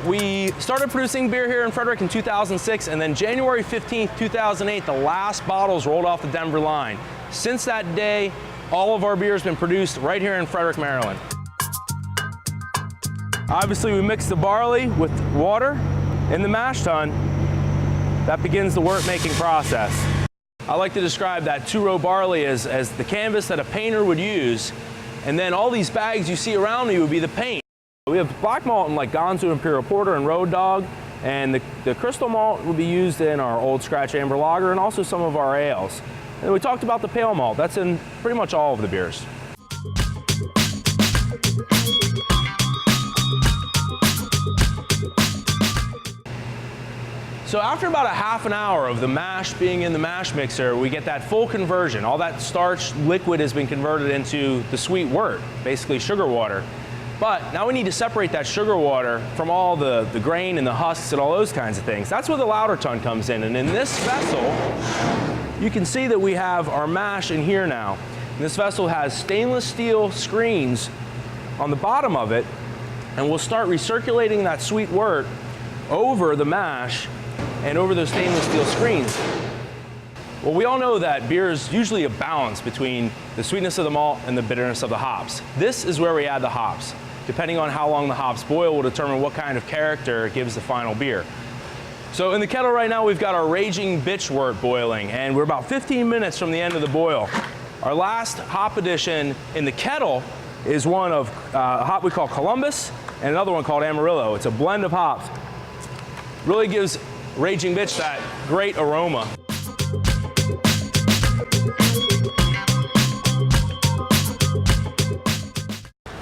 we started producing beer here in Frederick in 2006, and then January 15th, 2008, the last bottles rolled off the Denver line. Since that day, all of our beer has been produced right here in Frederick, Maryland. Obviously, we mix the barley with water in the mash tun. That begins the wort-making process. I like to describe that two-row barley as the canvas that a painter would use, and then all these bags you see around me would be the paint. We have black malt in like Gonzo Imperial Porter and Road Dog, and the crystal malt will be used in our Old Scratch Amber Lager and also some of our ales. And we talked about the pale malt. That's in pretty much all of the beers. So after about a half an hour of the mash being in the mash mixer, we get that full conversion. All that starch liquid has been converted into the sweet wort, basically sugar water. But now we need to separate that sugar water from all the grain and the husks and all those kinds of things. That's where the lauter tun comes in. And in this vessel, you can see that we have our mash in here now. And this vessel has stainless steel screens on the bottom of it, and we'll start recirculating that sweet wort over the mash and over those stainless steel screens. Well, we all know that beer is usually a balance between the sweetness of the malt and the bitterness of the hops. This is where we add the hops. Depending on how long the hops boil will determine what kind of character it gives the final beer. So in the kettle right now, we've got our Raging Bitch wort boiling, and we're about 15 minutes from the end of the boil. Our last hop addition in the kettle is one of a hop we call Columbus and another one called Amarillo. It's a blend of hops. Really gives Raging Bitch that great aroma.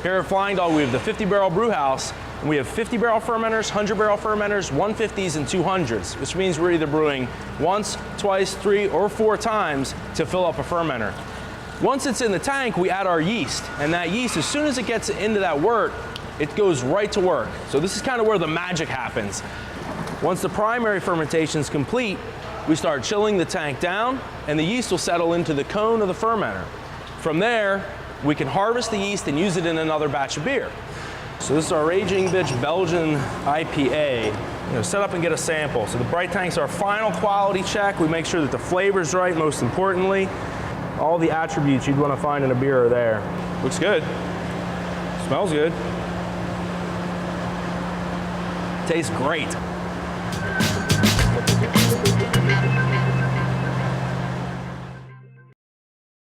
Here at Flying Dog, we have the 50-barrel brew house, and we have 50-barrel fermenters, 100-barrel fermenters, 150s, and 200s, which means we're either brewing once, twice, 3, or 4 times to fill up a fermenter. Once it's in the tank, we add our yeast, and that yeast, as soon as it gets into that wort, it goes right to work. So this is kind of where the magic happens. Once the primary fermentation is complete, we start chilling the tank down, and the yeast will settle into the cone of the fermenter. From there, we can harvest the yeast and use it in another batch of beer. So this is our Raging Bitch Belgian IPA. Set up and get a sample. So the bright tank's our final quality check. We make sure that the flavor's right, most importantly. All the attributes you'd want to find in a beer are there. Looks good. Smells good. Tastes great.